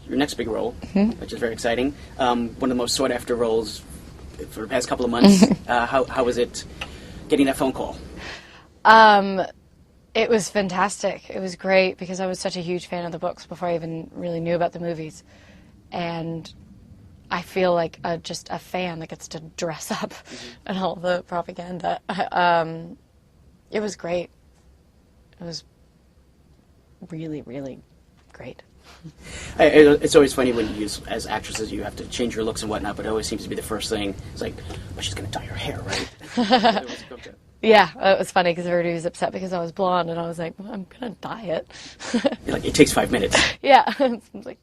your next big role, which is very exciting. One of the most sought-after roles for the past couple of months. How was it getting that phone call? It was fantastic. It was great because I was such a huge fan of the books before I even really knew about the movies. And I feel like just a fan that gets to dress up and all the propaganda. It was great. It was really, really great. It's always funny when you use, as actresses, you have to change your looks and whatnot, but it always seems to be the first thing. It's like, well, she's going to dye her hair, right? Yeah, it was funny because everybody was upset because I was blonde, and I was like, well, I'm going to dye it. Like, it takes 5 minutes. Yeah, it's like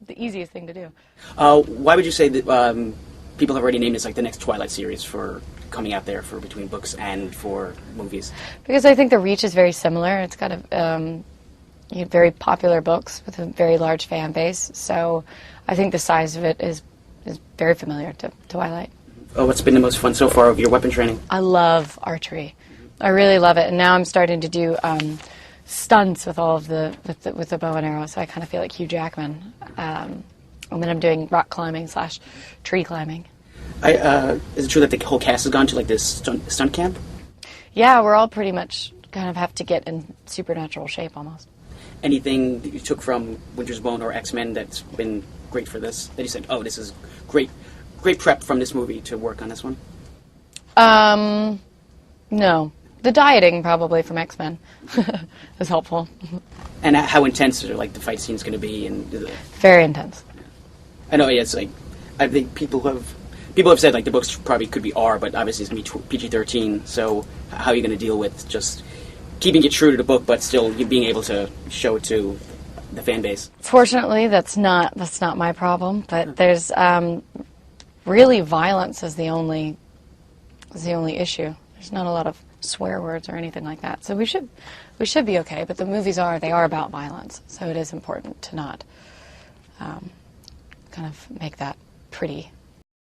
the easiest thing to do. Why would you say that people have already named this like the next Twilight series for coming out there for between books and for movies? Because I think the reach is very similar. It's got very popular books with a very large fan base, so I think the size of it is very familiar to Twilight. What's been the most fun so far of your weapon training? I love archery. I really love it, and now I'm starting to do stunts with all of with the bow and arrow, so I kind of feel like Hugh Jackman. And then I'm doing rock climbing / tree climbing. Is it true that the whole cast has gone to like this stunt camp? Yeah, we're all pretty much kind of have to get in supernatural shape almost. Anything that you took from Winter's Bone or X-Men that's been great for this? That you said, oh, this is great prep from this movie to work on this one? No. The dieting probably from X-Men is helpful. And how intense are like the fight scenes going to be? Very intense. I know, yeah, it's like, I think people have said like the books probably could be R, but obviously it's going to be PG-13, so how are you going to deal with just keeping it true to the book, but still being able to show it to the fan base? Fortunately, that's not my problem, but there's really violence is the only issue. There's not a lot of swear words or anything like that, so we should be okay. But the movies they are about violence, so it is important to not kind of make that pretty.